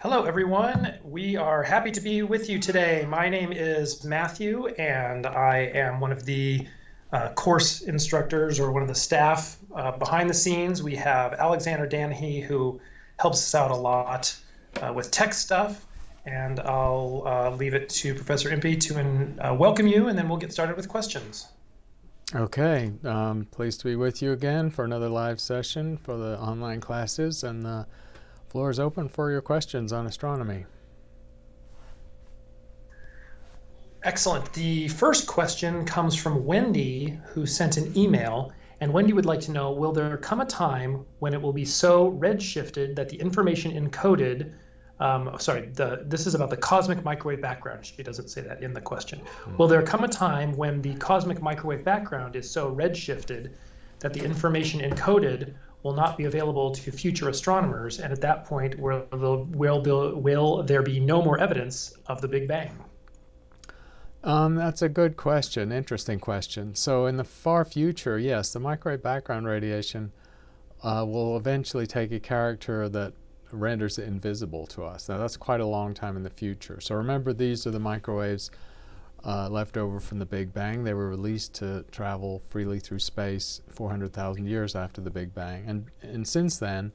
Hello, everyone. We are happy to be with you today. My name is Matthew, and I am one of the course instructors or one of the staff behind the scenes. We have Alexander Danahy, who helps us out a lot with tech stuff. And I'll leave it to Professor Impey to welcome you, and then we'll get started with questions. Okay, pleased to be with you again for another live session for the online classes, and the floor is open for your questions on astronomy. Excellent. The first question comes from Wendy, who sent an email. And Wendy would like to know, will there come a time when it will be so redshifted that the information encoded, this is about the cosmic microwave background. She doesn't say that in the question. Will there come a time when the cosmic microwave background is so redshifted that the information encoded will not be available to future astronomers? And at that point, will there be no more evidence of the Big Bang? That's a good question, interesting question. So in the far future, yes, the microwave background radiation will eventually take a character that renders it invisible to us. Now that's quite a long time in the future. So remember, these are the microwaves left over from the Big Bang. They were released to travel freely through space 400,000 years after the Big Bang. And since then,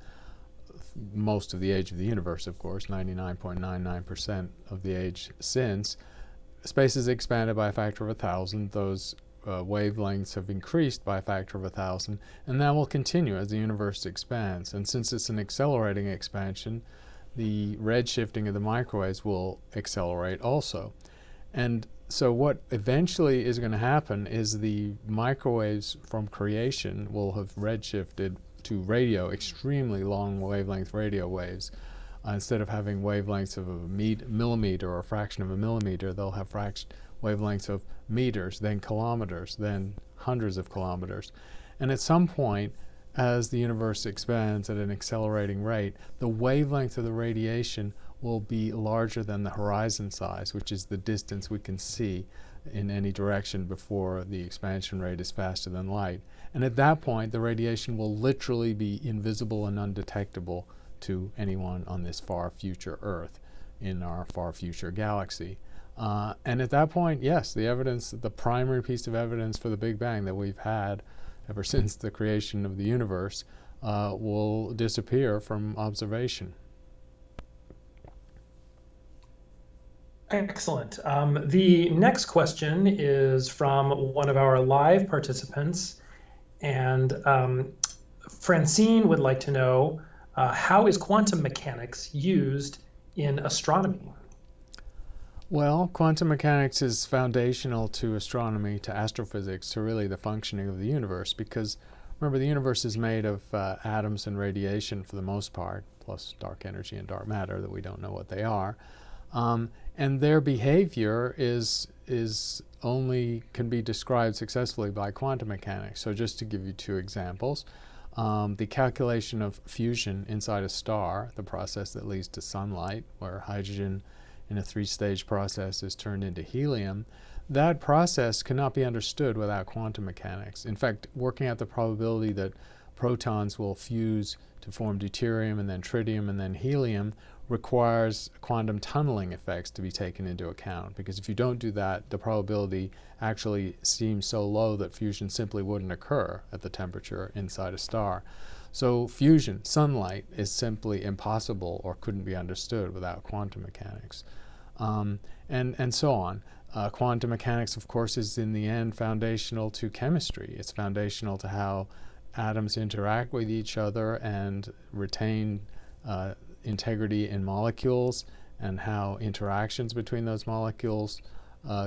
most of the age of the universe, of course, 99.99% of the age since, space has expanded by a factor of 1,000. Those wavelengths have increased by a factor of 1,000, and that will continue as the universe expands. And since it's an accelerating expansion, the redshifting of the microwaves will accelerate also. And so what eventually is going to happen is the microwaves from creation will have redshifted to radio, extremely long wavelength radio waves. Instead of having wavelengths of a millimeter or a fraction of a millimeter, they'll have wavelengths of meters, then kilometers, then hundreds of kilometers. And at some point, as the universe expands at an accelerating rate, the wavelength of the radiation will be larger than the horizon size, which is the distance we can see in any direction before the expansion rate is faster than light. And at that point, the radiation will literally be invisible and undetectable to anyone on this far future Earth in our far future galaxy. And at that point, yes, the primary piece of evidence for the Big Bang that we've had ever since the creation of the universe will disappear from observation. Excellent. The next question is from one of our live participants, and Francine would like to know, how is quantum mechanics used in astronomy? Well, quantum mechanics is foundational to astronomy, to astrophysics, to really the functioning of the universe, because remember, the universe is made of atoms and radiation for the most part, plus dark energy and dark matter that we don't know what they are. And their behavior can be described successfully by quantum mechanics. So just to give you two examples, the calculation of fusion inside a star, the process that leads to sunlight, where hydrogen in a three-stage process is turned into helium, that process cannot be understood without quantum mechanics. In fact, working out the probability that protons will fuse to form deuterium and then tritium and then helium requires quantum tunneling effects to be taken into account, because if you don't do that, the probability actually seems so low that fusion simply wouldn't occur at the temperature inside a star. So fusion, sunlight, is simply impossible or couldn't be understood without quantum mechanics. And so on. Quantum mechanics, of course, is in the end foundational to chemistry. It's foundational to how atoms interact with each other and retain integrity in molecules, and how interactions between those molecules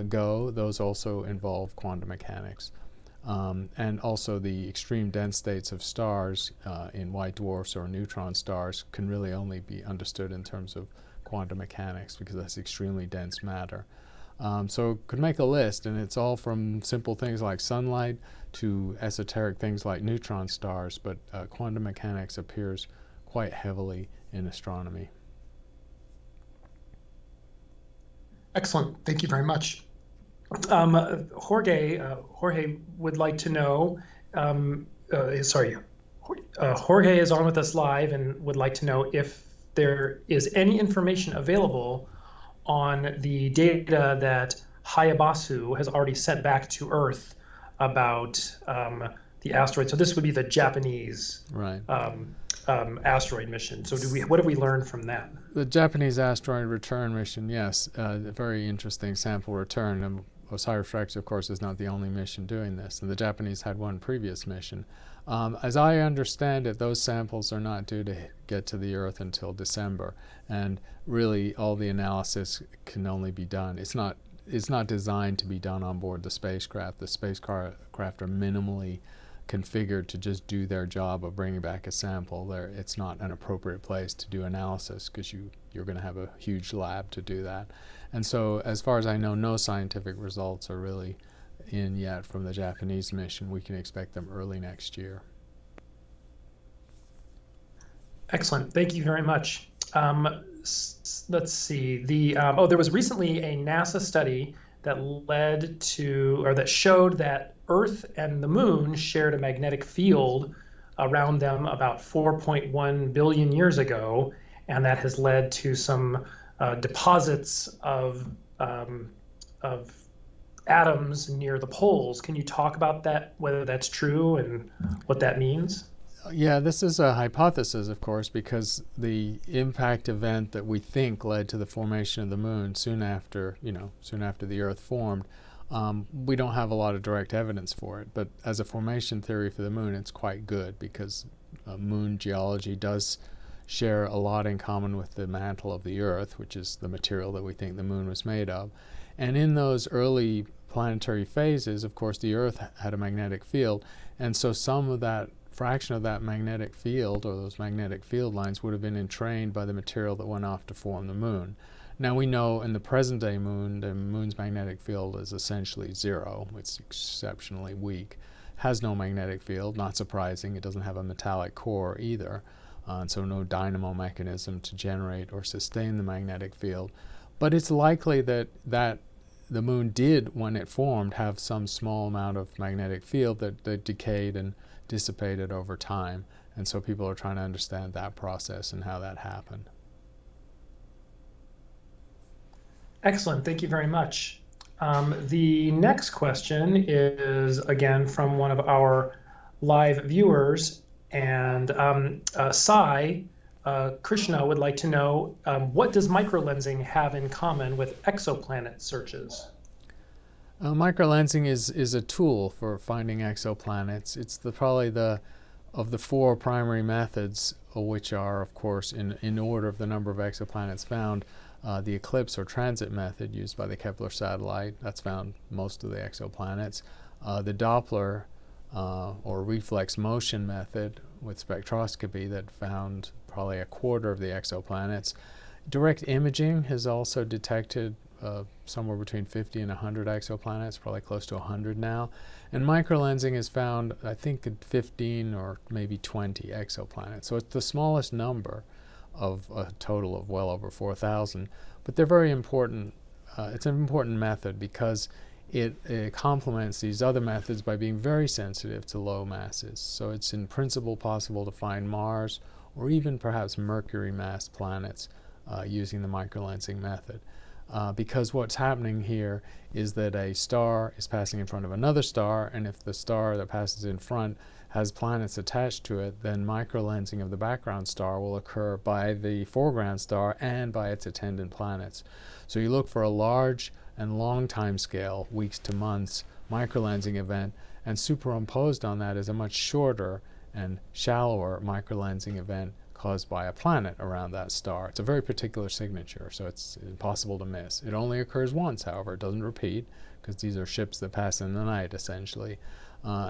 go. Those also involve quantum mechanics. And also the extreme dense states of stars in white dwarfs or neutron stars can really only be understood in terms of quantum mechanics, because that's extremely dense matter. So could make a list, and it's all from simple things like sunlight to esoteric things like neutron stars, but quantum mechanics appears quite heavily in astronomy. Excellent. Thank you very much. Jorge would like to know, Jorge is on with us live and would like to know if there is any information available on the data that Hayabusa has already sent back to Earth about the asteroid. So this would be the Japanese Right. asteroid mission. So what have we learned from that? The Japanese asteroid return mission, yes, a very interesting sample return. And OSIRIS-REx, of course, is not the only mission doing this, and the Japanese had one previous mission. As I understand it, those samples are not due to get to the Earth until December, and really all the analysis can only be done. It's not designed to be done on board the spacecraft. The spacecraft are minimally configured to just do their job of bringing back a sample. It's not an appropriate place to do analysis because you're going to have a huge lab to do that. And so as far as I know, no scientific results are really in yet from the Japanese mission. We can expect them early next year. Excellent. Thank you very much. Let's see. There was recently a NASA study that led to, or that showed that Earth and the Moon shared a magnetic field around them about 4.1 billion years ago, and that has led to some deposits of atoms near the poles. Can you talk about that, whether that's true and what that means? Yeah, this is a hypothesis, of course, because the impact event that we think led to the formation of the Moon soon after the Earth formed, we don't have a lot of direct evidence for it. But as a formation theory for the Moon, it's quite good because Moon geology does share a lot in common with the mantle of the Earth, which is the material that we think the Moon was made of. And in those early planetary phases, of course, the Earth had a magnetic field, and so some of that fraction of that magnetic field, or those magnetic field lines, would have been entrained by the material that went off to form the Moon. Now we know in the present day Moon, the Moon's magnetic field is essentially zero. It's exceptionally weak. Has no magnetic field, not surprising. It doesn't have a metallic core either, and so no dynamo mechanism to generate or sustain the magnetic field. But it's likely that the Moon did, when it formed, have some small amount of magnetic field that decayed and dissipated over time, and so people are trying to understand that process and how that happened. Excellent, thank you very much. The next question is again from one of our live viewers, and Sai Krishna would like to know, what does microlensing have in common with exoplanet searches? Microlensing is a tool for finding exoplanets. It's probably of the four primary methods, which are, of course, in order of the number of exoplanets found, the eclipse or transit method used by the Kepler satellite. That's found most of the exoplanets. The Doppler or reflex motion method with spectroscopy that found probably a quarter of the exoplanets. Direct imaging has also detected somewhere between 50 and 100 exoplanets, probably close to 100 now. And microlensing has found, I think, 15 or maybe 20 exoplanets. So it's the smallest number of a total of well over 4,000. But they're very important. It's an important method because it complements these other methods by being very sensitive to low masses. So it's in principle possible to find Mars or even perhaps Mercury-mass planets using the microlensing method. Because what's happening here is that a star is passing in front of another star, and if the star that passes in front has planets attached to it, then microlensing of the background star will occur by the foreground star and by its attendant planets. So you look for a large and long time scale, weeks to months, microlensing event, and superimposed on that is a much shorter and shallower microlensing event caused by a planet around that star. It's a very particular signature, so it's impossible to miss. It only occurs once, however. It doesn't repeat, because these are ships that pass in the night, essentially.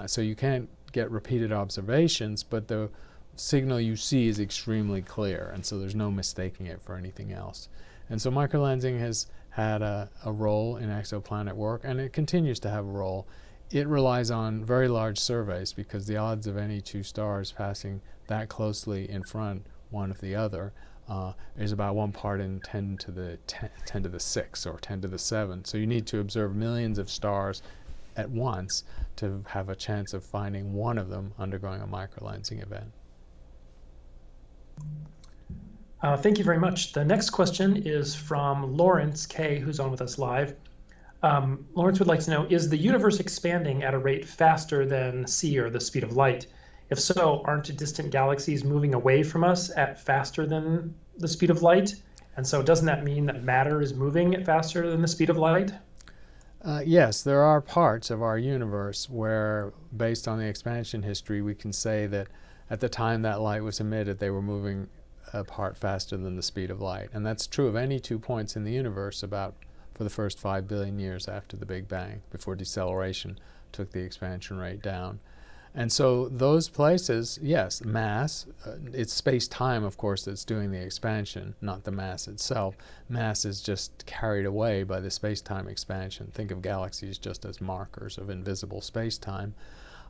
So you can't get repeated observations, but the signal you see is extremely clear, and so there's no mistaking it for anything else. And so microlensing has had a role in exoplanet work, and it continues to have a role. It relies on very large surveys because the odds of any two stars passing that closely in front one of the other is about 1 part in 10 to the 6 or 10 to the 7. So you need to observe millions of stars at once to have a chance of finding one of them undergoing a microlensing event. Thank you very much. The next question is from Lawrence K., who's on with us live. Lawrence would like to know, is the universe expanding at a rate faster than c, or the speed of light? If so, aren't distant galaxies moving away from us at faster than the speed of light? And so doesn't that mean that matter is moving at faster than the speed of light? Yes, there are parts of our universe where, based on the expansion history, we can say that at the time that light was emitted, they were moving apart faster than the speed of light. And that's true of any 2 points in the universe about for the first 5 billion years after the Big Bang, before deceleration took the expansion rate down. And so those places, yes, mass, it's space-time, of course, that's doing the expansion, not the mass itself. Mass is just carried away by the space-time expansion. Think of galaxies just as markers of invisible space-time.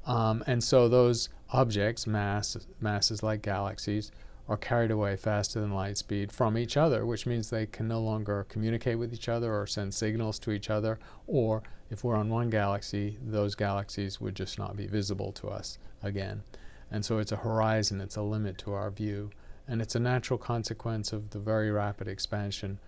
And so those objects, masses like galaxies, are carried away faster than light speed from each other, which means they can no longer communicate with each other or send signals to each other, or if we're on one galaxy, those galaxies would just not be visible to us again. And so it's a horizon, it's a limit to our view, and it's a natural consequence of the very rapid expansion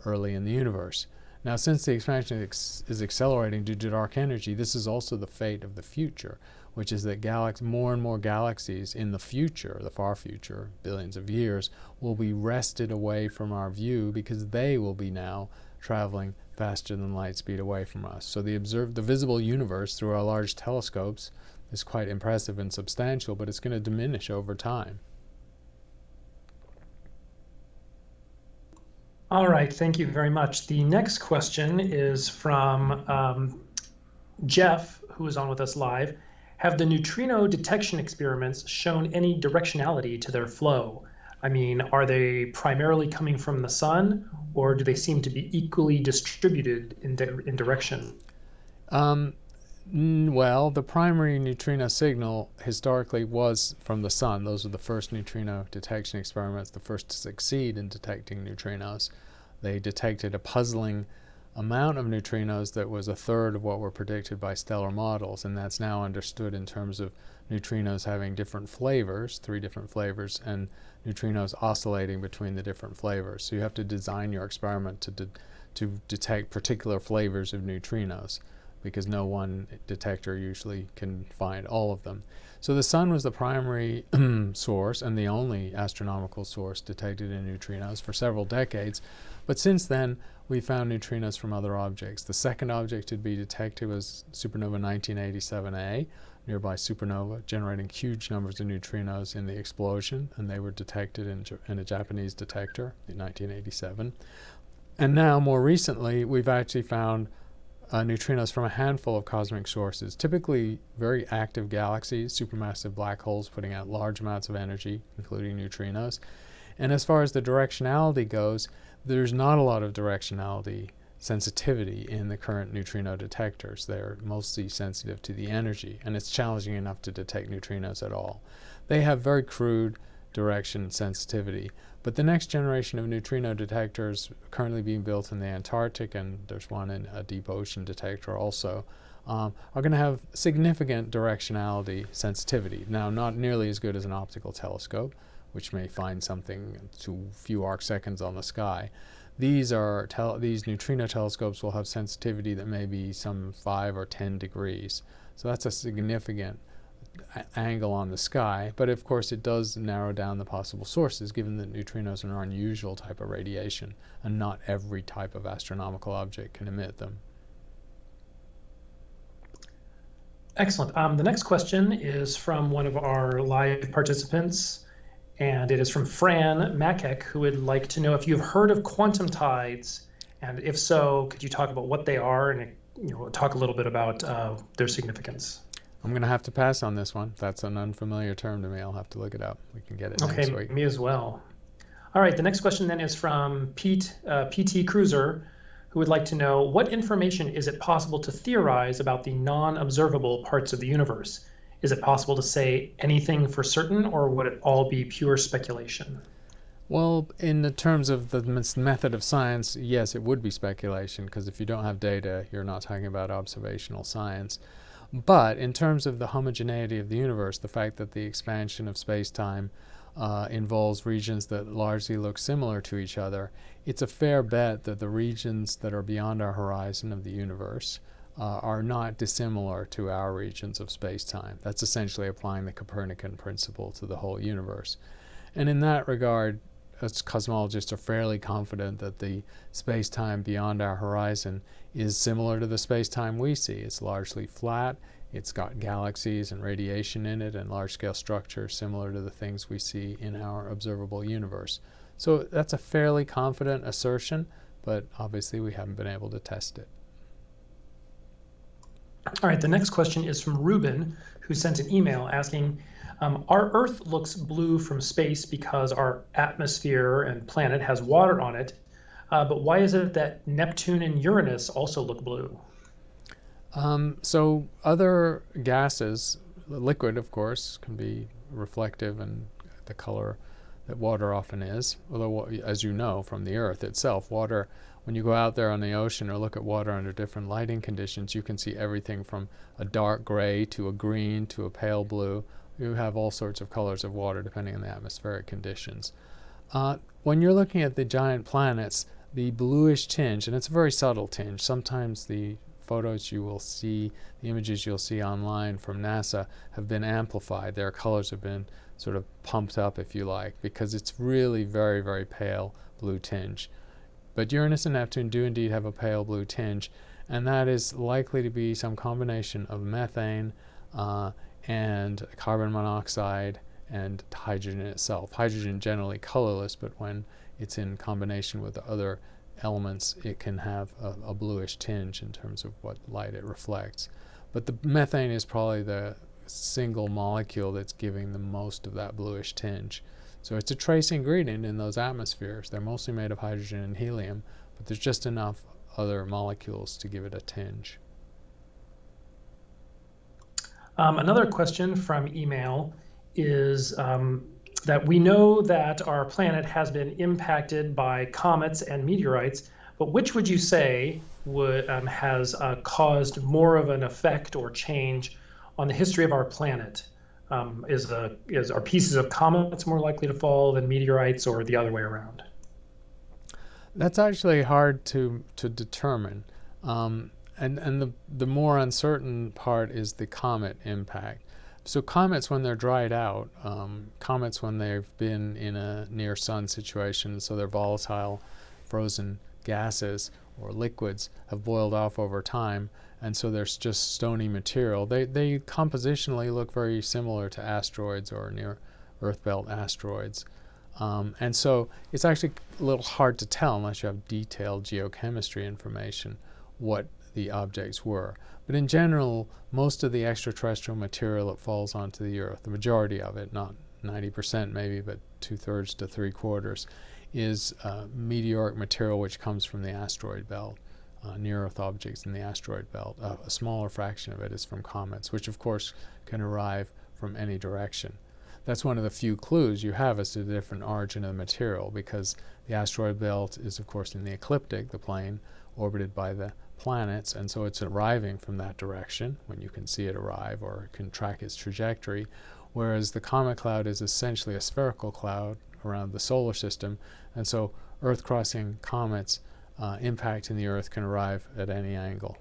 early in the universe. Now, since the expansion is accelerating due to dark energy, this is also the fate of the future, which is that more and more galaxies in the future, the far future, billions of years, will be wrested away from our view because they will be now traveling faster than light speed away from us. So the visible universe through our large telescopes is quite impressive and substantial, but it's going to diminish over time. All right, thank you very much. The next question is from Jeff, who is on with us live. Have the neutrino detection experiments shown any directionality to their flow? I mean, are they primarily coming from the sun, or do they seem to be equally distributed in direction? Well, the primary neutrino signal historically was from the sun. Those were the first neutrino detection experiments, the first to succeed in detecting neutrinos. They detected a puzzling amount of neutrinos that was a third of what were predicted by stellar models, and that's now understood in terms of neutrinos having different flavors, 3 different flavors, and neutrinos oscillating between the different flavors. So you have to design your experiment to detect particular flavors of neutrinos, because no one detector usually can find all of them. So the sun was the primary source and the only astronomical source detected in neutrinos for several decades. But since then, we found neutrinos from other objects. The second object to be detected was supernova 1987A, nearby supernova, generating huge numbers of neutrinos in the explosion, and they were detected in a Japanese detector in 1987. And now, more recently, we've actually found neutrinos from a handful of cosmic sources, typically very active galaxies, supermassive black holes putting out large amounts of energy, including neutrinos. And as far as the directionality goes, there's not a lot of directionality sensitivity in the current neutrino detectors. They're mostly sensitive to the energy, and it's challenging enough to detect neutrinos at all. They have very crude direction sensitivity, but the next generation of neutrino detectors currently being built in the Antarctic, and there's one in a deep ocean detector also, are going to have significant directionality sensitivity. Now, not nearly as good as an optical telescope, which may find something to a few arc seconds on the sky. These neutrino telescopes will have sensitivity that may be some 5 or 10 degrees. So that's a significant angle on the sky, but of course it does narrow down the possible sources, given that neutrinos are an unusual type of radiation, and not every type of astronomical object can emit them. Excellent. The next question is from one of our live participants, and it is from Fran Makek, who would like to know if you've heard of quantum tides, and if so, could you talk about what they are and talk a little bit about their significance? I'm going to have to pass on this one. That's an unfamiliar term to me. I'll have to look it up. We can get it next week. Okay, me as well. All right, the next question then is from PT Cruiser, who would like to know, what information is it possible to theorize about the non-observable parts of the universe? Is it possible to say anything for certain, or would it all be pure speculation? Well, in the terms of the method of science, yes, it would be speculation, because if you don't have data, you're not talking about observational science. But in terms of the homogeneity of the universe, the fact that the expansion of space-time involves regions that largely look similar to each other, it's a fair bet that the regions that are beyond our horizon of the universe are not dissimilar to our regions of space-time. That's essentially applying the Copernican principle to the whole universe. And in that regard, as cosmologists are fairly confident that the space-time beyond our horizon is similar to the space-time we see. It's largely flat. It's got galaxies and radiation in it and large-scale structures similar to the things we see in our observable universe. So that's a fairly confident assertion, but obviously we haven't been able to test it. All right, the next question is from Ruben, who sent an email asking, our Earth looks blue from space because our atmosphere and planet has water on it, but why is it that Neptune and Uranus also look blue? So other gases, liquid of course, can be reflective and the color that water often is, although as you know from the Earth itself, water, when you go out there on the ocean or look at water under different lighting conditions, you can see everything from a dark gray to a green to a pale blue. You have all sorts of colors of water depending on the atmospheric conditions. When you're looking at the giant planets, the bluish tinge, and it's a very subtle tinge, sometimes the photos you will see, the images you'll see online from NASA have been amplified. Their colors have been sort of pumped up, if you like, because it's really very, very pale blue tinge. But Uranus and Neptune do indeed have a pale blue tinge, and that is likely to be some combination of methane and carbon monoxide and hydrogen itself. Hydrogen generally colorless, but when it's in combination with the other elements, it can have a bluish tinge in terms of what light it reflects. But the methane is probably the single molecule that's giving the most of that bluish tinge. So it's a trace ingredient in those atmospheres. They're mostly made of hydrogen and helium, but there's just enough other molecules to give it a tinge. Another question from email is that we know that our planet has been impacted by comets and meteorites, but which would you say has caused more of an effect or change on the history of our planet? Are pieces of comets more likely to fall than meteorites, or the other way around? That's actually hard to determine. And the more uncertain part is the comet impact. So comets, when they're dried out, comets when they've been in a near-sun situation, so they're volatile, frozen gases or liquids have boiled off over time, and so there's just stony material. They compositionally look very similar to asteroids or near Earth belt asteroids. And so it's actually a little hard to tell unless you have detailed geochemistry information what the objects were. But in general, most of the extraterrestrial material that falls onto the Earth, the majority of it, not 90% maybe, but 2/3 to 3/4, is meteoric material which comes from the asteroid belt, near-Earth objects in the asteroid belt. A smaller fraction of it is from comets, which of course can arrive from any direction. That's one of the few clues you have as to the different origin of the material, because the asteroid belt is of course in the ecliptic, the plane orbited by the planets, and so it's arriving from that direction when you can see it arrive or can track its trajectory, whereas the comet cloud is essentially a spherical cloud around the solar system, and so Earth-crossing comets impacting the Earth can arrive at any angle.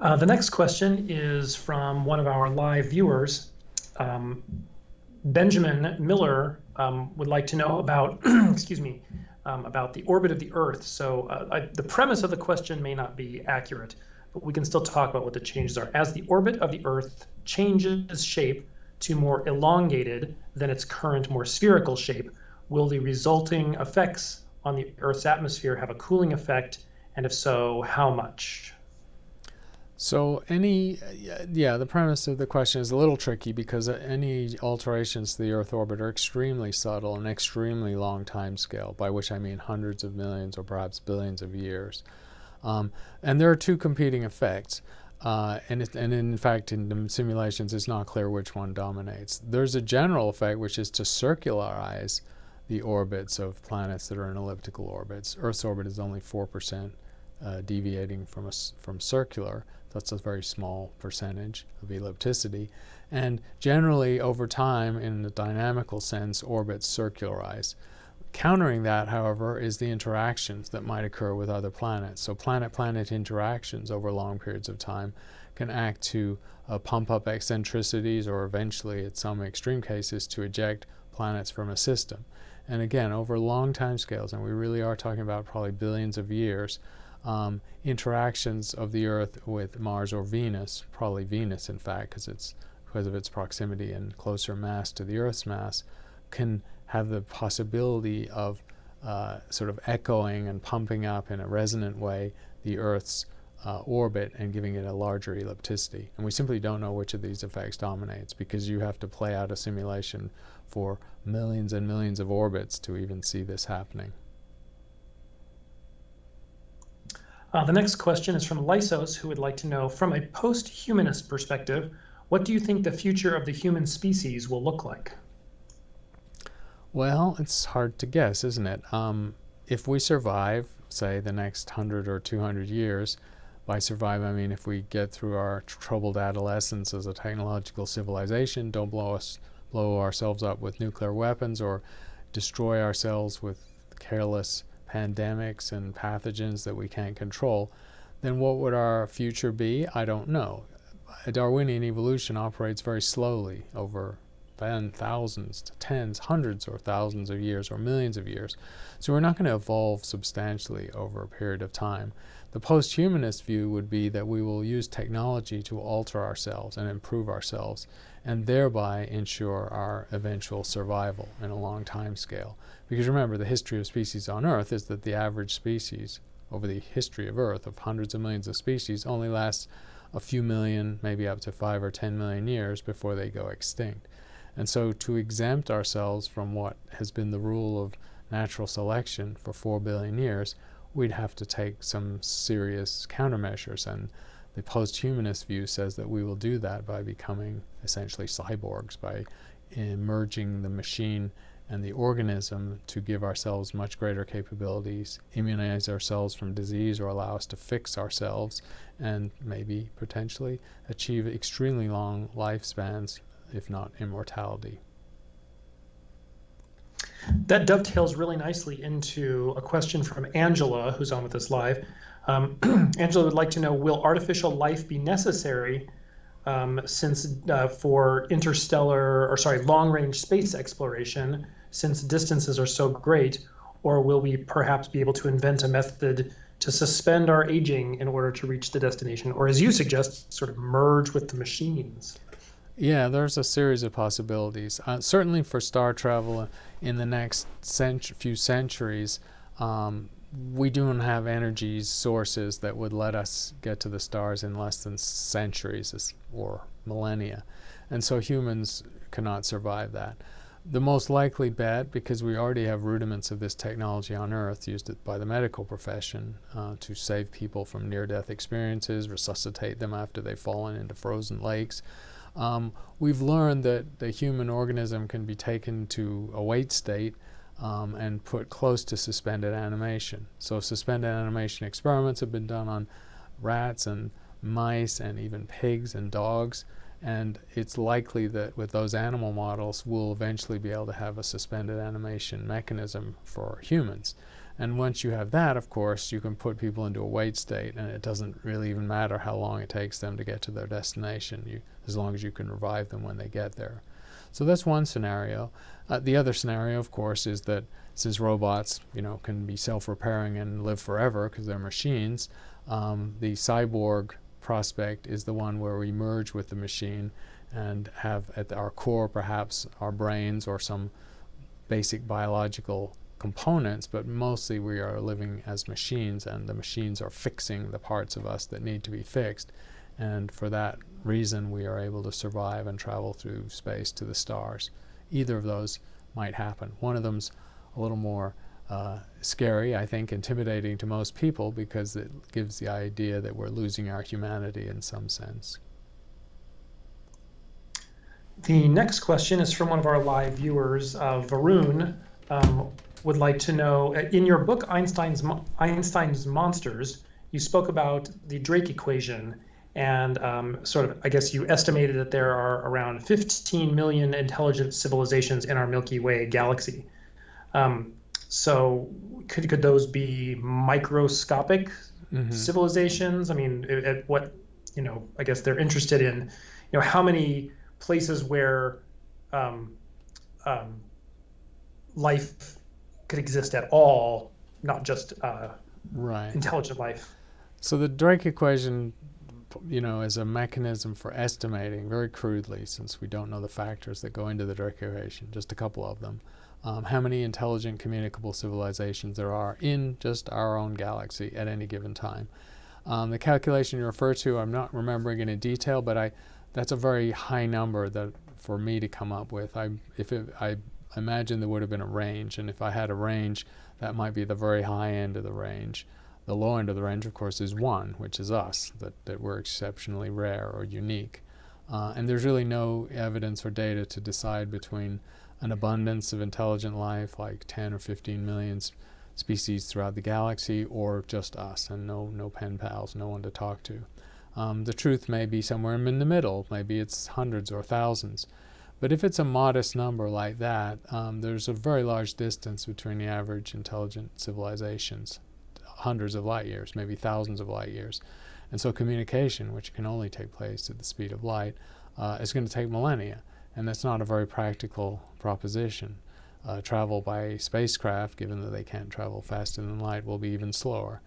The next question is from one of our live viewers. Benjamin Miller would like to know about, excuse me, about the orbit of the Earth. So the premise of the question may not be accurate, but we can still talk about what the changes are. As the orbit of the Earth changes shape to more elongated than its current more spherical shape, will the resulting effects on the Earth's atmosphere have a cooling effect? And if so, how much? So the premise of the question is a little tricky because any alterations to the Earth orbit are extremely subtle and extremely long time scale, by which I mean hundreds of millions or perhaps billions of years. And there are two competing effects. And in fact, in the simulations, it's not clear which one dominates. There's a general effect, which is to circularize the orbits of planets that are in elliptical orbits. Earth's orbit is only 4% deviating from circular. That's a very small percentage of ellipticity. And generally, over time, in the dynamical sense, orbits circularize. Countering that, however, is the interactions that might occur with other planets. So planet-planet interactions over long periods of time can act to pump up eccentricities, or eventually, at some extreme cases, to eject planets from a system. And again, over long time scales, and we really are talking about probably billions of years, interactions of the Earth with Mars or Venus, probably Venus in fact, because of its proximity and closer mass to the Earth's mass, can have the possibility of sort of echoing and pumping up in a resonant way the Earth's orbit and giving it a larger ellipticity. And we simply don't know which of these effects dominates, because you have to play out a simulation for millions and millions of orbits to even see this happening. The next question is from Lysos, who would like to know, from a post-humanist perspective, what do you think the future of the human species will look like? Well, it's hard to guess, isn't it? If we survive, say, the next 100 or 200 years, by survive I mean if we get through our troubled adolescence as a technological civilization, don't blow ourselves up with nuclear weapons or destroy ourselves with careless pandemics and pathogens that we can't control, then what would our future be? I don't know. Darwinian evolution operates very slowly over thousands to tens, hundreds or thousands of years or millions of years. So we're not going to evolve substantially over a period of time. The post-humanist view would be that we will use technology to alter ourselves and improve ourselves, and thereby ensure our eventual survival in a long time scale. Because remember, the history of species on Earth is that the average species over the history of Earth, of hundreds of millions of species, only lasts a few million, maybe up to 5 or 10 million years before they go extinct. And so to exempt ourselves from what has been the rule of natural selection for 4 billion years, we'd have to take some serious countermeasures. And the post-humanist view says that we will do that by becoming essentially cyborgs, by merging the machine and the organism to give ourselves much greater capabilities, immunize ourselves from disease, or allow us to fix ourselves, and maybe potentially achieve extremely long lifespans, if not immortality. That dovetails really nicely into a question from Angela, who's on with us live. Angela would like to know, will artificial life be necessary since for long-range space exploration, since distances are so great, or will we perhaps be able to invent a method to suspend our aging in order to reach the destination, or as you suggest, sort of merge with the machines? Yeah, there's a series of possibilities. Certainly for star travel in the next few centuries, we don't have energy sources that would let us get to the stars in less than centuries or millennia. And so humans cannot survive that. The most likely bet, because we already have rudiments of this technology on Earth used by the medical profession to save people from near-death experiences, resuscitate them after they've fallen into frozen lakes, we've learned that the human organism can be taken to a wait state and put close to suspended animation. So suspended animation experiments have been done on rats and mice and even pigs and dogs, and it's likely that with those animal models we'll eventually be able to have a suspended animation mechanism for humans. And once you have that, of course, you can put people into a wait state, and it doesn't really even matter how long it takes them to get to their destination, as long as you can revive them when they get there. So that's one scenario. The other scenario, of course, is that since robots, can be self-repairing and live forever because they're machines, the cyborg prospect is the one where we merge with the machine and have at our core perhaps our brains or some basic biological components, but mostly we are living as machines, and the machines are fixing the parts of us that need to be fixed. And for that reason, we are able to survive and travel through space to the stars. Either of those might happen. One of them's a little more scary, I think, intimidating to most people, because it gives the idea that we're losing our humanity in some sense. The next question is from one of our live viewers, Varun. Would like to know, in your book Einstein's Monsters, you spoke about the Drake equation And sort of, I guess you estimated that there are around 15 million intelligent civilizations in our Milky Way galaxy. Um, so could those be microscopic Hmm. civilizations? I mean, at what, I guess they're interested in, how many places where um, um, life could exist at all, not just Right. intelligent life. So the Drake equation, is a mechanism for estimating very crudely, since we don't know the factors that go into the Drake equation, just a couple of them, how many intelligent communicable civilizations there are in just our own galaxy at any given time. The calculation you refer to, I'm not remembering it in detail, but that's a very high number that for me to come up with. I imagine there would have been a range, and if I had a range, that might be the very high end of the range. The low end of the range, of course, is 1, which is us, that we're exceptionally rare or unique. And there's really no evidence or data to decide between an abundance of intelligent life, like 10 or 15 million species throughout the galaxy, or just us, and no pen pals, no one to talk to. The truth may be somewhere in the middle. Maybe it's hundreds or thousands. But if it's a modest number like that, there's a very large distance between the average intelligent civilizations, hundreds of light years, maybe thousands of light years. And so communication, which can only take place at the speed of light, is going to take millennia. And that's not a very practical proposition. Travel by spacecraft, given that they can't travel faster than light, will be even slower.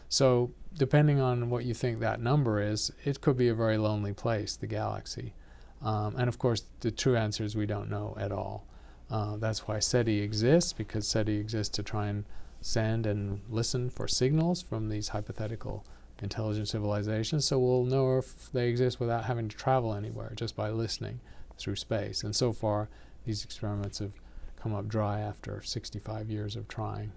So depending on what you think that number is, it could be a very lonely place, the galaxy. And of course, the true answer is we don't know at all. That's why SETI exists, because SETI exists to try and send and listen for signals from these hypothetical intelligent civilizations. So we'll know if they exist without having to travel anywhere, just by listening through space. And so far, these experiments have come up dry after 65 years of trying.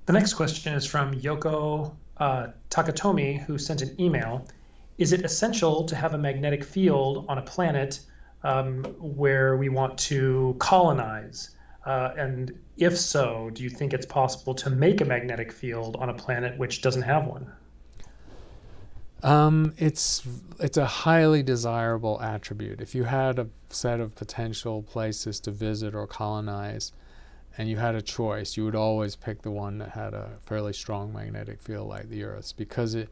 The next question is from Yoko Takatomi, who sent an email. Is it essential to have a magnetic field on a planet where we want to colonize? And if so, do you think it's possible to make a magnetic field on a planet which doesn't have one? It's a highly desirable attribute. If you had a set of potential places to visit or colonize, and you had a choice, you would always pick the one that had a fairly strong magnetic field like the Earth's, because it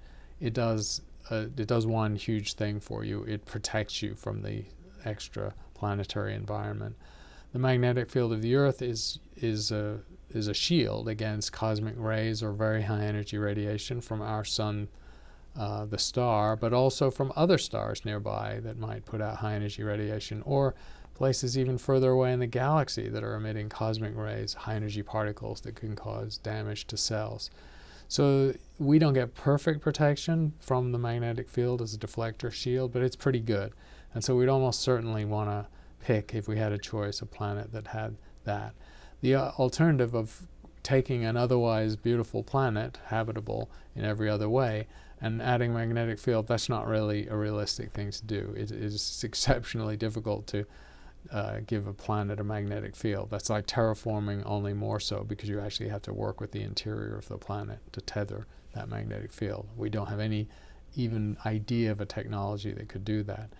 does one huge thing for you. It protects you from the extra planetary environment. The magnetic field of the Earth is a shield against cosmic rays or very high energy radiation from our sun, the star, but also from other stars nearby that might put out high energy radiation, or places even further away in the galaxy that are emitting cosmic rays, high energy particles that can cause damage to cells. So we don't get perfect protection from the magnetic field as a deflector shield, but it's pretty good. And so we'd almost certainly want to pick, if we had a choice, a planet that had that. The alternative of taking an otherwise beautiful planet, habitable in every other way, and adding magnetic field, that's not really a realistic thing to do. It is exceptionally difficult to give a planet a magnetic field. That's like terraforming, only more so, because you actually have to work with the interior of the planet to tether that magnetic field. We don't have any even idea of a technology that could do that.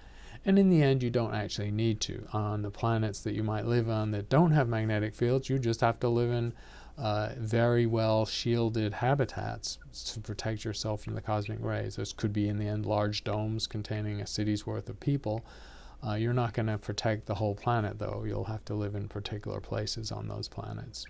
And in the end, you don't actually need to. On the planets that you might live on that don't have magnetic fields, you just have to live in very well shielded habitats to protect yourself from the cosmic rays. Those could be, in the end, large domes containing a city's worth of people. You're not going to protect the whole planet, though. You'll have to live in particular places on those planets.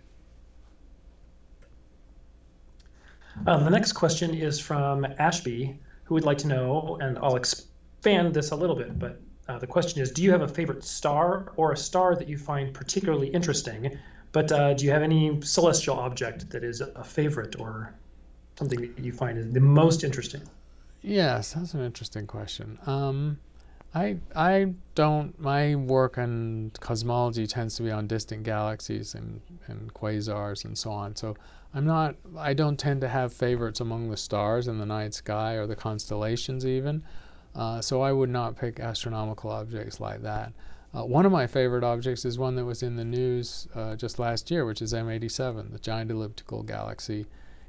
The next question is from Ashby, who would like to know, and I'll expand this a little bit, but the question is, do you have a favorite star or a star that you find particularly interesting? But do you have any celestial object that is a favorite or something that you find is the most interesting? Yes, that's an interesting question. I don't, my work on cosmology tends to be on distant galaxies and quasars and so on. So I don't tend to have favorites among the stars in the night sky or the constellations even. So I would not pick astronomical objects like that. One of my favorite objects is one that was in the news just last year, which is M87, the giant elliptical galaxy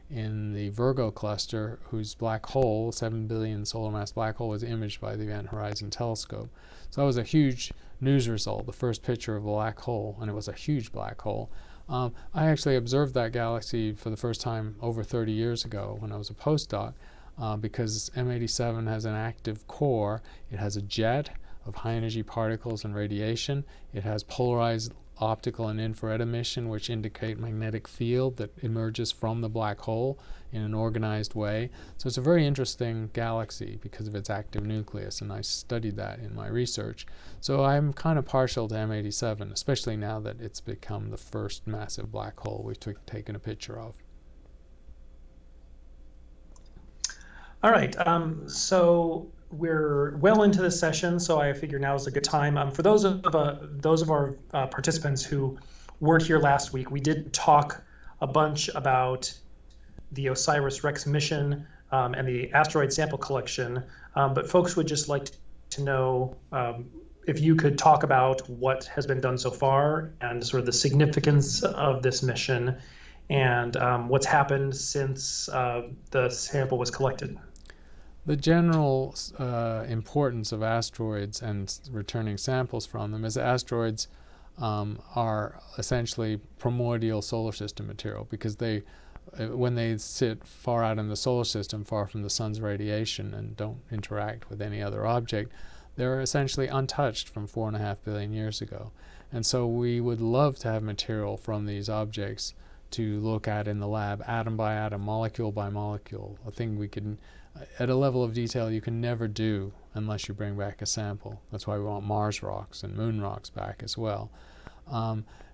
in the Virgo cluster, whose black hole, 7 billion solar mass black hole, was imaged by the Event Horizon Telescope. So that was a huge news result, the first picture of a black hole, and it was a huge black hole. I actually observed that galaxy for the first time over 30 years ago when I was a postdoc, because M87 has an active core. It has a jet of high energy particles and radiation. It has polarized optical and infrared emission, which indicate magnetic field that emerges from the black hole in an organized way. So it's a very interesting galaxy because of its active nucleus, and I studied that in my research. So I'm kind of partial to M87, especially now that it's become the first massive black hole we've taken a picture of. All right, so we're well into this session, so I figure now is a good time. For those of our participants who weren't here last week, we did talk a bunch about the OSIRIS-REx mission and the asteroid sample collection, but folks would just like to know if you could talk about what has been done so far and sort of the significance of this mission and what's happened since the sample was collected. The general importance of asteroids and returning samples from them is that asteroids are essentially primordial solar system material, because they, when they sit far out in the solar system, far from the sun's radiation and don't interact with any other object, they're essentially untouched from 4.5 billion years ago. And so we would love to have material from these objects to look at in the lab, atom by atom, molecule by molecule, a thing we can, at a level of detail you can never do unless you bring back a sample. That's why we want Mars rocks and moon rocks back as well.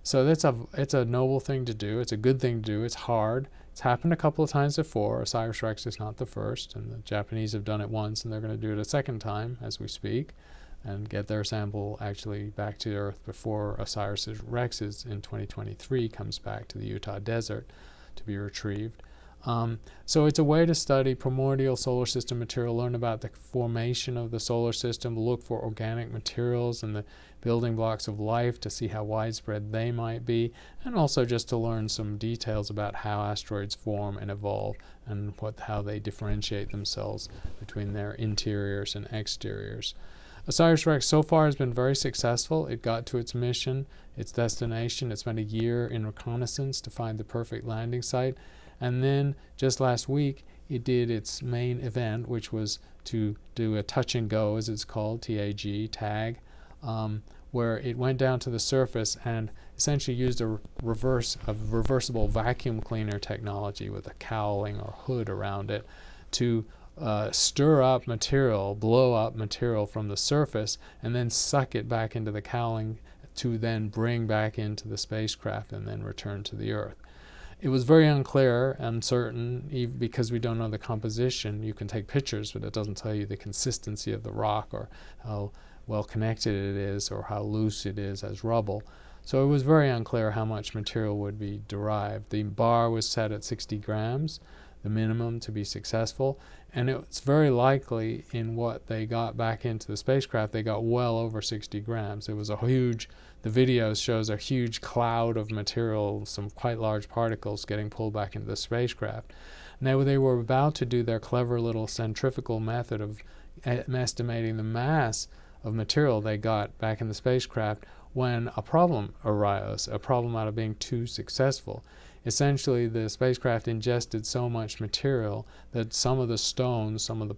So it's a noble thing to do. It's a good thing to do. It's hard. It's happened a couple of times before. OSIRIS-REx is not the first, and the Japanese have done it once, and they're going to do it a second time as we speak, and get their sample actually back to Earth before OSIRIS-REx in 2023 comes back to the Utah desert to be retrieved. So it's a way to study primordial solar system material, learn about the formation of the solar system, look for organic materials and the building blocks of life to see how widespread they might be, and also just to learn some details about how asteroids form and evolve and how they differentiate themselves between their interiors and exteriors. OSIRIS-REx so far has been very successful. It got to its mission, its destination. It spent a year in reconnaissance to find the perfect landing site. And then just last week, it did its main event, which was to do a touch and go, as it's called, tag, where it went down to the surface and essentially used a reversible vacuum cleaner technology with a cowling or hood around it to stir up material, blow up material from the surface, and then suck it back into the cowling to then bring back into the spacecraft and then return to the Earth. It was very unclear, uncertain, even because we don't know the composition. You can take pictures, but it doesn't tell you the consistency of the rock or how well connected it is or how loose it is as rubble. So it was very unclear how much material would be derived. The bar was set at 60 grams, the minimum to be successful, and it's very likely in what they got back into the spacecraft, they got well over 60 grams. It was a huge, the video shows a huge cloud of material, some quite large particles getting pulled back into the spacecraft. Now they were about to do their clever little centrifugal method of estimating the mass of material they got back in the spacecraft when a problem arose, a problem out of being too successful. Essentially, the spacecraft ingested so much material that some of the stones, some of the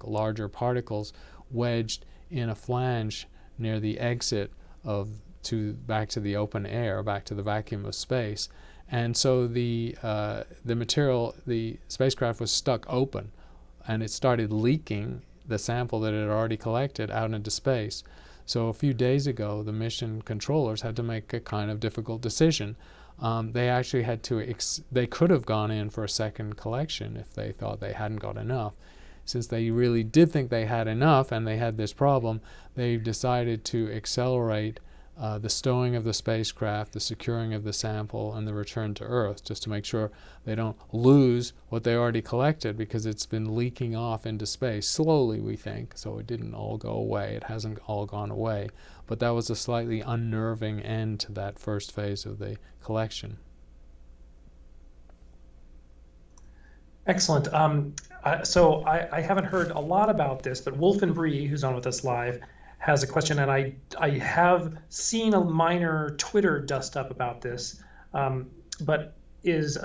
larger particles, wedged in a flange near the exit back to the open air, back to the vacuum of space. And so the material, the spacecraft was stuck open, and it started leaking the sample that it had already collected out into space. So a few days ago, the mission controllers had to make a kind of difficult decision. They actually had to, they could have gone in for a second collection if they thought they hadn't got enough. Since they really did think they had enough and they had this problem, they decided to accelerate the stowing of the spacecraft, the securing of the sample, and the return to Earth, just to make sure they don't lose what they already collected, because it's been leaking off into space slowly, we think, so it didn't all go away. It hasn't all gone away, but that was a slightly unnerving end to that first phase of the collection. Excellent. So I haven't heard a lot about this, but Wolf and Bree, who's on with us live, has a question, and I have seen a minor Twitter dust up about this. But is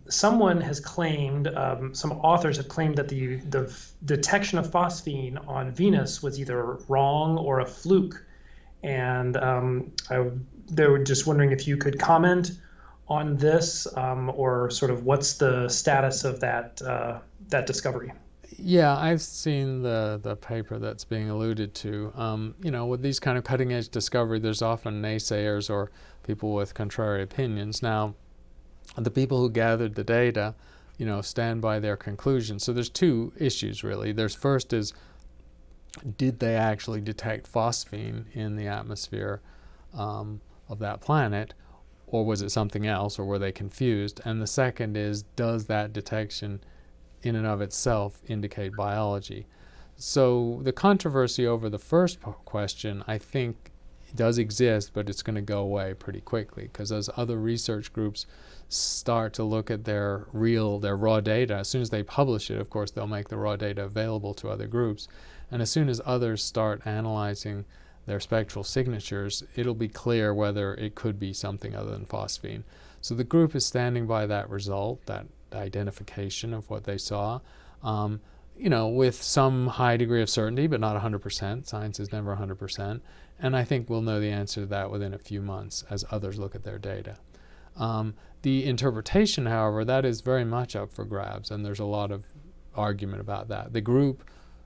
someone has claimed, some authors have claimed that the detection of phosphine on Venus was either wrong or a fluke, and they were just wondering if you could comment on this, or sort of what's the status of that discovery? Yeah, I've seen the paper that's being alluded to. With these kind of cutting edge discovery, there's often naysayers or people with contrary opinions. Now, the people who gathered the data, stand by their conclusions. So there's two issues really. There's first is, did they actually detect phosphine in the atmosphere of that planet, or was it something else, or were they confused? And the second is, does that detection in and of itself indicate biology? So the controversy over the first question, I think, does exist, but it's going to go away pretty quickly, because as other research groups start to look at their raw data, as soon as they publish it, of course, they'll make the raw data available to other groups. And as soon as others start analyzing their spectral signatures, it'll be clear whether it could be something other than phosphine. So the group is standing by that result, that identification of what they saw, with some high degree of certainty, but not 100%. Science is never 100%. And I think we'll know the answer to that within a few months as others look at their data. The interpretation, however, that is very much up for grabs, and there's a lot of argument about that. The group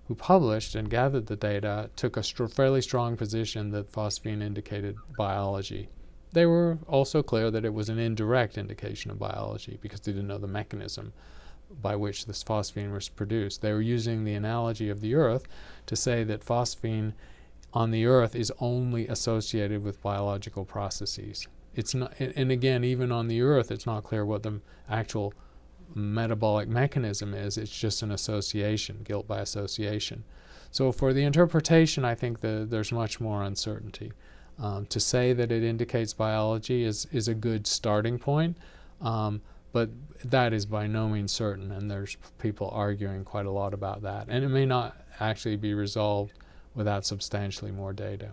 who published and gathered the data took a fairly strong position that phosphine indicated biology. They were also clear that it was an indirect indication of biology because they didn't know the mechanism by which this phosphine was produced. They were using the analogy of the Earth to say that phosphine on the Earth is only associated with biological processes. It's not, and again, even on the Earth, it's not clear what the actual metabolic mechanism is. It's just an association, guilt by association. So for the interpretation, I think there's much more uncertainty. To say that it indicates biology is a good starting point, but that is by no means certain, and there's people arguing quite a lot about that. And it may not actually be resolved without substantially more data.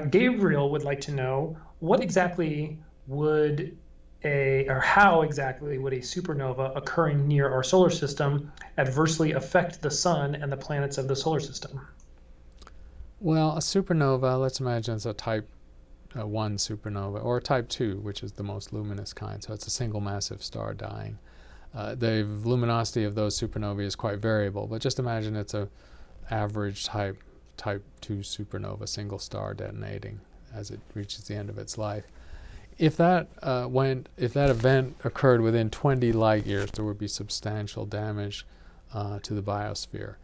Gabriel would like to know what exactly how exactly would a supernova occurring near our solar system adversely affect the sun and the planets of the solar system? Well, a supernova, let's imagine it's a type 1 supernova, or a type 2, which is the most luminous kind. So it's a single massive star dying. The luminosity of those supernovae is quite variable, but just imagine it's a average type 2 supernova, single star detonating as it reaches the end of its life. If that event occurred within 20 light years, there would be substantial damage to the biosphere.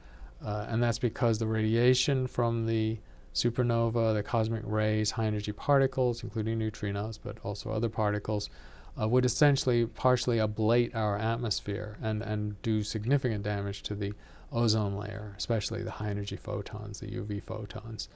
And that's because the radiation from the supernova, the cosmic rays, high energy particles, including neutrinos, but also other particles, would essentially partially ablate our atmosphere and do significant damage to the ozone layer, especially the high energy photons, the UV photons.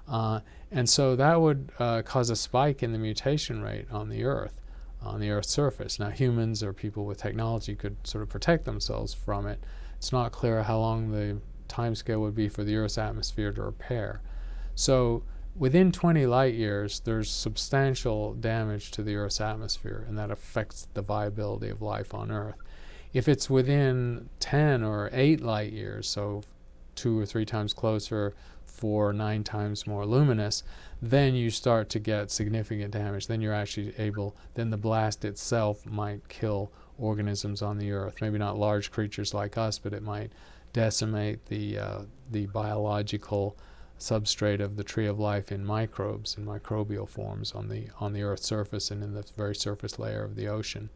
And so that would cause a spike in the mutation rate on the Earth's surface. Now, humans or people with technology could sort of protect themselves from it. It's not clear how long the timescale would be for the Earth's atmosphere to repair. So within 20 light years, there's substantial damage to the Earth's atmosphere, and that affects the viability of life on Earth. If it's within 10 or 8 light years, so 2 or 3 times closer, 4 or 9 times more luminous, then you start to get significant damage. Then you're actually then the blast itself might kill organisms on the Earth. Maybe not large creatures like us, but it might decimate the biological substrate of the tree of life in microbes and microbial forms on the Earth's surface and in the very surface layer of the ocean.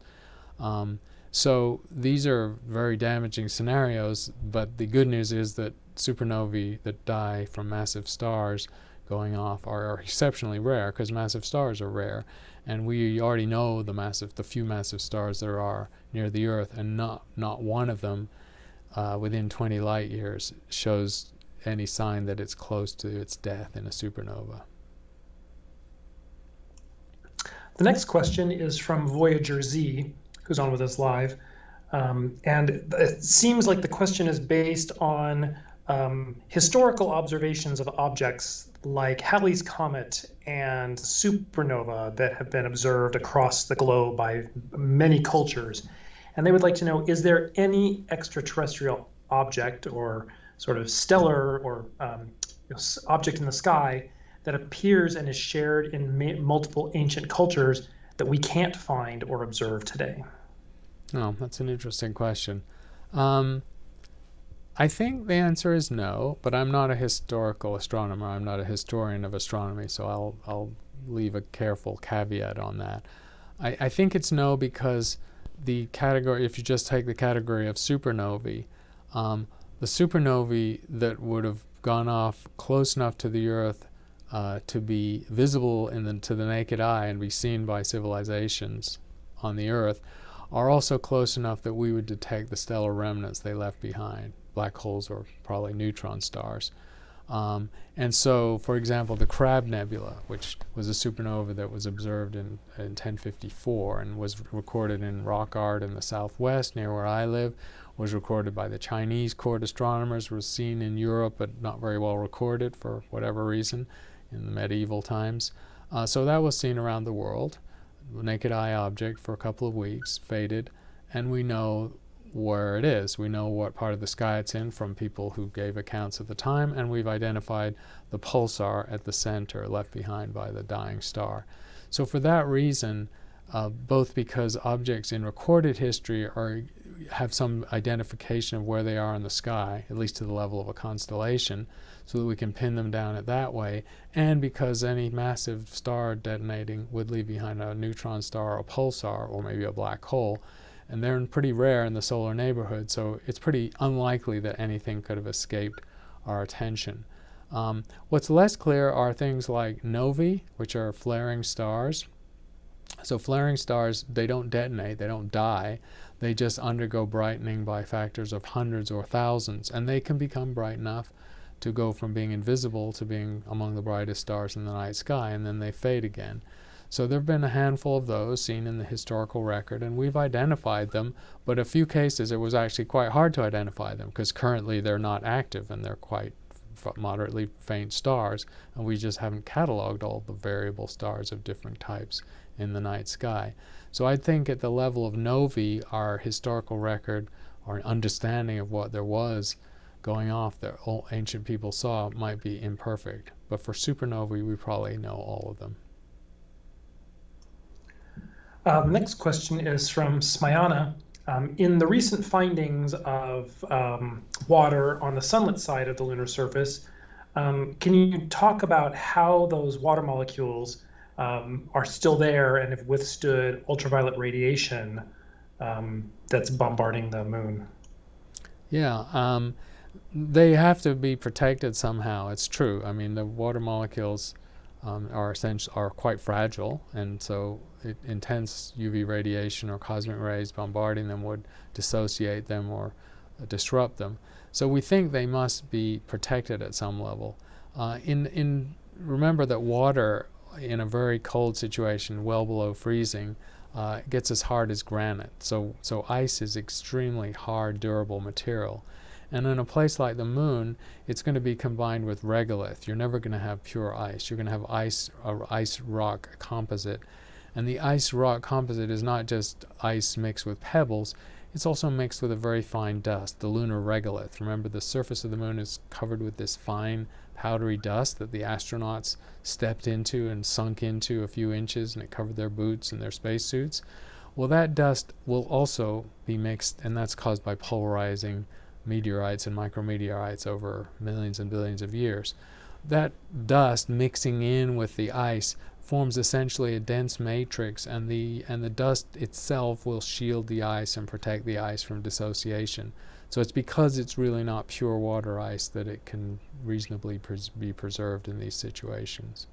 So these are very damaging scenarios, but the good news is that supernovae that die from massive stars going off are exceptionally rare, because massive stars are rare, and we already know the few massive stars there are near the Earth, and not one of them within 20 light years shows any sign that it's close to its death in a supernova. The next question is from Voyager Z, who's on with us live. And it seems like the question is based on historical observations of objects like Halley's Comet and supernova that have been observed across the globe by many cultures. And they would like to know, is there any extraterrestrial object or sort of stellar or object in the sky that appears and is shared in multiple ancient cultures that we can't find or observe today? Oh, that's an interesting question. I think the answer is no, but I'm not a historical astronomer. I'm not a historian of astronomy, so I'll leave a careful caveat on that. I think it's no because the category, if you just take the category of supernovae, the supernovae that would have gone off close enough to the Earth to be visible to the naked eye and be seen by civilizations on the Earth are also close enough that we would detect the stellar remnants they left behind, black holes or probably neutron stars. And so, for example, the Crab Nebula, which was a supernova that was observed in 1054 and was recorded in rock art in the southwest near where I live, was recorded by the Chinese court astronomers, was seen in Europe but not very well recorded for whatever reason in the medieval times. So that was seen around the world, naked eye object for a couple of weeks, faded, and we know where it is. We know what part of the sky it's in from people who gave accounts at the time, and we've identified the pulsar at the center left behind by the dying star. So for that reason, both because objects in recorded history have some identification of where they are in the sky, at least to the level of a constellation, so that we can pin them down it that way, and because any massive star detonating would leave behind a neutron star, a pulsar, or maybe a black hole, and they're pretty rare in the solar neighborhood, so it's pretty unlikely that anything could have escaped our attention. What's less clear are things like novae, which are flaring stars. So flaring stars, they don't detonate, they don't die, they just undergo brightening by factors of hundreds or thousands, and they can become bright enough to go from being invisible to being among the brightest stars in the night sky, and then they fade again. So there have been a handful of those seen in the historical record, and we've identified them, but in a few cases it was actually quite hard to identify them because currently they're not active and they're quite moderately faint stars, and we just haven't cataloged all the variable stars of different types in the night sky. So I think at the level of novae, our historical record or understanding of what there was going off that ancient people saw might be imperfect. But for supernovae, we probably know all of them. The next question is from Smayana. In the recent findings of water on the sunlit side of the lunar surface, can you talk about how those water molecules are still there and have withstood ultraviolet radiation that's bombarding the moon? Yeah, they have to be protected somehow. It's true. I mean, the water molecules are quite fragile, and so intense UV radiation or cosmic rays bombarding them would dissociate them or disrupt them. So we think they must be protected at some level. Remember that water in a very cold situation, well below freezing, gets as hard as granite. So ice is extremely hard, durable material. And in a place like the moon, it's going to be combined with regolith. You're never going to have pure ice. You're going to have ice rock composite. And the ice rock composite is not just ice mixed with pebbles, it's also mixed with a very fine dust, the lunar regolith. Remember, the surface of the moon is covered with this fine powdery dust that the astronauts stepped into and sunk into a few inches, and it covered their boots and their spacesuits. Well, that dust will also be mixed, and that's caused by pulverizing meteorites and micrometeorites over millions and billions of years. That dust mixing in with the ice forms essentially a dense matrix, and the dust itself will shield the ice and protect the ice from dissociation. So it's because it's really not pure water ice that it can reasonably be preserved in these situations.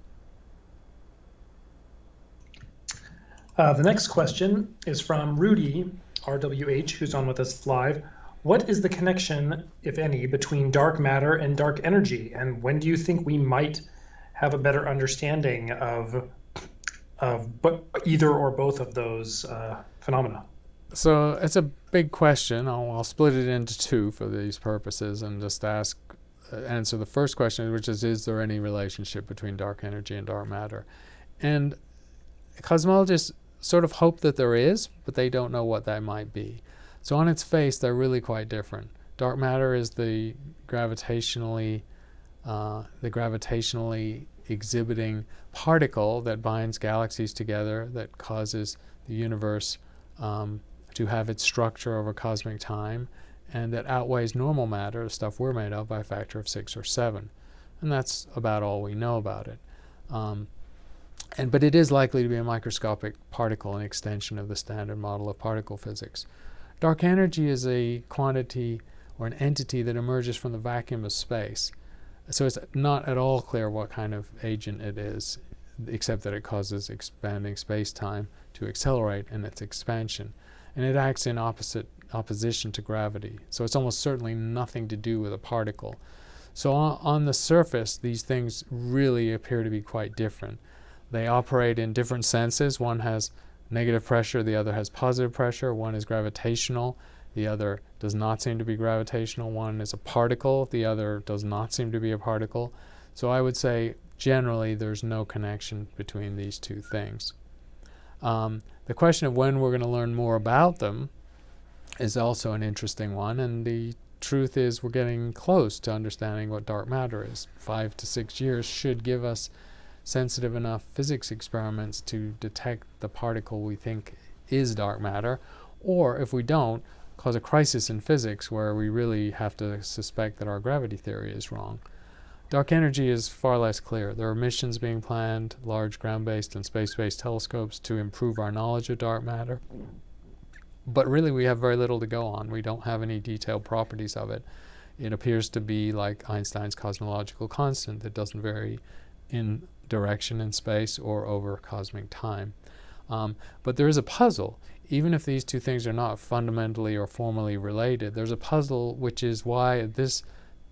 The next question is from Rudy, RWH, who's on with us live. What is the connection, if any, between dark matter and dark energy? And when do you think we might have a better understanding of either or both of those phenomena? So it's a big question. I'll split it into two for these purposes and just answer the first question, which is there any relationship between dark energy and dark matter? And cosmologists sort of hope that there is, but they don't know what that might be. So on its face, they're really quite different. Dark matter is the gravitationally exhibiting particle that binds galaxies together, that causes the universe to have its structure over cosmic time, and that outweighs normal matter, the stuff we're made of, by a factor of 6 or 7. And that's about all we know about it. But it is likely to be a microscopic particle, an extension of the standard model of particle physics. Dark energy is a quantity or an entity that emerges from the vacuum of space. So it's not at all clear what kind of agent it is, except that it causes expanding space-time to accelerate in its expansion. And it acts in opposition to gravity. So it's almost certainly nothing to do with a particle. So on the surface, these things really appear to be quite different. They operate in different senses. One has negative pressure, the other has positive pressure. One is gravitational, the other does not seem to be gravitational. One is a particle, the other does not seem to be a particle. So I would say generally there's no connection between these two things. The question of when we're going to learn more about them is also an interesting one, and the truth is we're getting close to understanding what dark matter is. 5 to 6 years should give us sensitive enough physics experiments to detect the particle we think is dark matter, or if we don't, cause a crisis in physics where we really have to suspect that our gravity theory is wrong. Dark energy is far less clear. There are missions being planned, large ground-based and space-based telescopes, to improve our knowledge of dark matter. But really we have very little to go on. We don't have any detailed properties of it. It appears to be like Einstein's cosmological constant that doesn't vary in direction in space or over cosmic time. But there is a puzzle. Even if these two things are not fundamentally or formally related, there's a puzzle, which is why at this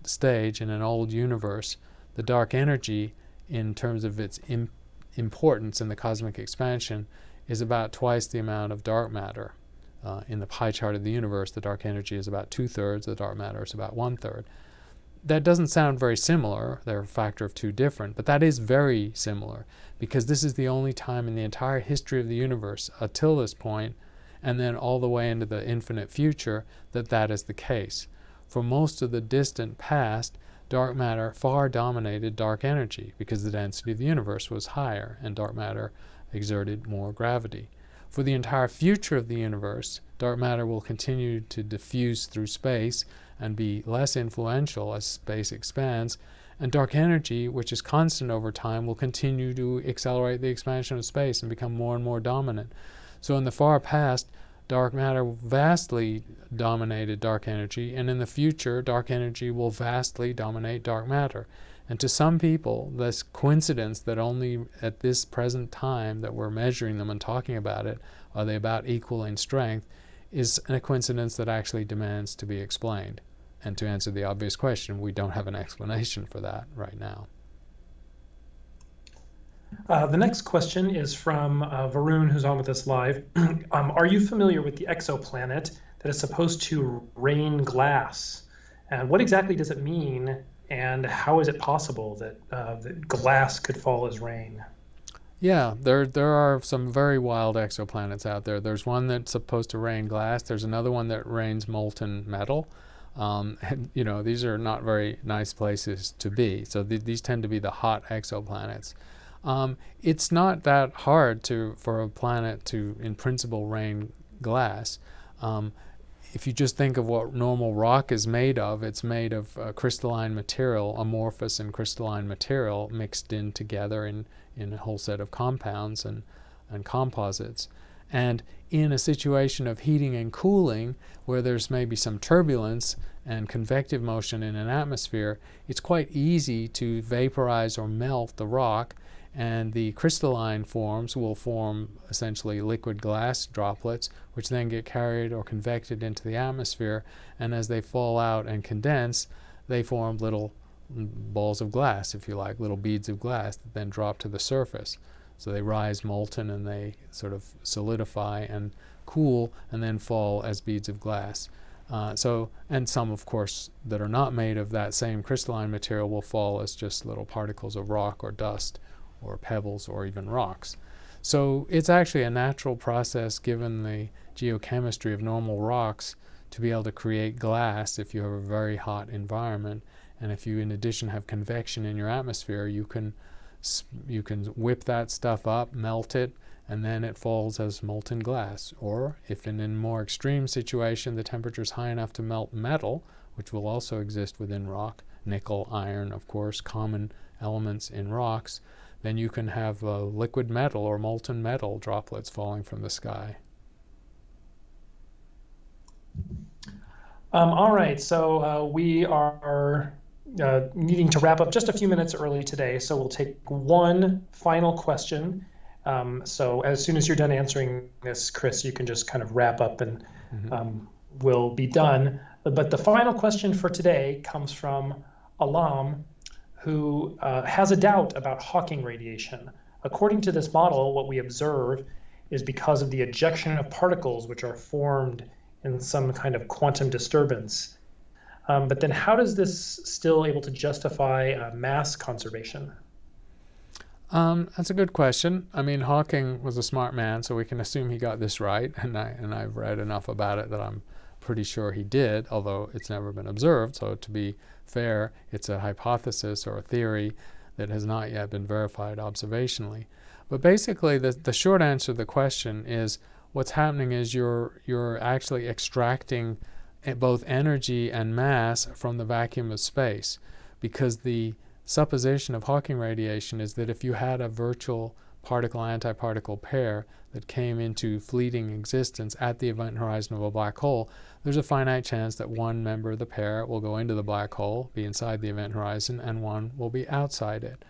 stage in an old universe, the dark energy, in terms of its importance in the cosmic expansion, is about twice the amount of dark matter. In the pie chart of the universe, the dark energy is about 2/3, the dark matter is about 1/3. That doesn't sound very similar. They're a factor of 2 different, but that is very similar, because this is the only time in the entire history of the universe until this point, and then all the way into the infinite future, that is the case. For most of the distant past, dark matter far dominated dark energy because the density of the universe was higher and dark matter exerted more gravity. For the entire future of the universe, dark matter will continue to diffuse through space and be less influential as space expands, and dark energy, which is constant over time, will continue to accelerate the expansion of space and become more and more dominant. So in the far past, dark matter vastly dominated dark energy, and in the future, dark energy will vastly dominate dark matter. And to some people, this coincidence that only at this present time that we're measuring them and talking about it are they about equal in strength is a coincidence that actually demands to be explained. And to answer the obvious question, we don't have an explanation for that right now. The next question is from Varun, who's on with us live. Are you familiar with the exoplanet that is supposed to rain glass? And what exactly does it mean? And how is it possible that glass could fall as rain? Yeah, there are some very wild exoplanets out there. There's one that's supposed to rain glass. There's another one that rains molten metal. And these are not very nice places to be. So these tend to be the hot exoplanets. It's not that hard for a planet to, in principle, rain glass. If you just think of what normal rock is made of, it's made of crystalline material, amorphous and crystalline material mixed in together in a whole set of compounds and composites. And in a situation of heating and cooling, where there's maybe some turbulence and convective motion in an atmosphere, it's quite easy to vaporize or melt the rock, and the crystalline forms will form essentially liquid glass droplets, which then get carried or convected into the atmosphere, and as they fall out and condense, they form little balls of glass, if you like, little beads of glass that then drop to the surface. So they rise molten and they sort of solidify and cool and then fall as beads of glass. And some, of course, that are not made of that same crystalline material will fall as just little particles of rock or dust or pebbles or even rocks. So it's actually a natural process, given the geochemistry of normal rocks, to be able to create glass if you have a very hot environment. And if you, in addition, have convection in your atmosphere, you can whip that stuff up, melt it, and then it falls as molten glass. Or if in a more extreme situation the temperature is high enough to melt metal, which will also exist within rock, nickel, iron, of course, common elements in rocks, then you can have liquid metal or molten metal droplets falling from the sky. All right, so we are needing to wrap up just a few minutes early today, so we'll take one final question. So as soon as you're done answering this, Chris, you can just kind of wrap up and we'll be done. But the final question for today comes from Alam, who has a doubt about Hawking radiation. According to this model, what we observe is because of the ejection of particles which are formed in some kind of quantum disturbance. But then how does this still able to justify mass conservation? That's a good question. I mean, Hawking was a smart man, so we can assume he got this right, and I've read enough about it that I'm pretty sure he did, although it's never been observed. So to be fair, it's a hypothesis or a theory that has not yet been verified observationally. But basically, the short answer to the question is what's happening is you're actually extracting both energy and mass from the vacuum of space, because the supposition of Hawking radiation is that if you had a virtual particle-antiparticle pair that came into fleeting existence at the event horizon of a black hole, there's a finite chance that one member of the pair will go into the black hole, be inside the event horizon, and one will be outside it.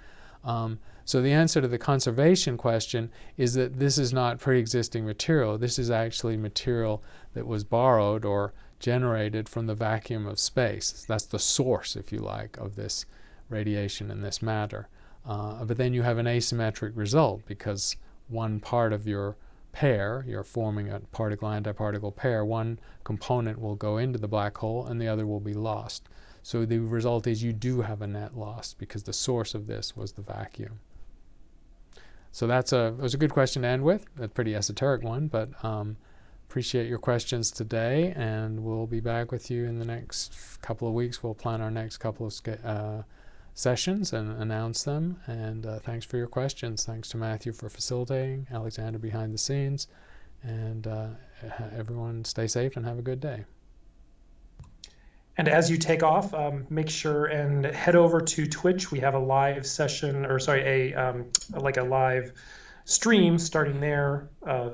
So the answer to the conservation question is that this is not pre-existing material. This is actually material that was borrowed or generated from the vacuum of space. That's the source, if you like, of this radiation and this matter. But then you have an asymmetric result, because one part of your pair, you're forming a particle-antiparticle pair, one component will go into the black hole and the other will be lost. So the result is you do have a net loss, because the source of this was the vacuum. So it was a good question to end with, a pretty esoteric one, but appreciate your questions today, and we'll be back with you in the next couple of weeks. We'll plan our next couple of sessions and announce them. And thanks for your questions. Thanks to Matthew for facilitating, Alexander behind the scenes, and everyone stay safe and have a good day. And as you take off, make sure and head over to Twitch. We have a live session, or sorry, like a live stream starting there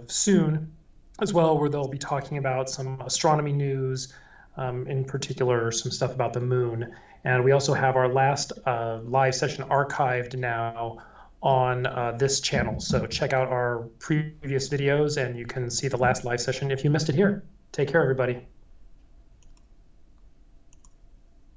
soon as well, where they'll be talking about some astronomy news, in particular some stuff about the moon. And we also have our last live session archived now on this channel. So check out our previous videos and you can see the last live session if you missed it here. Take care, everybody.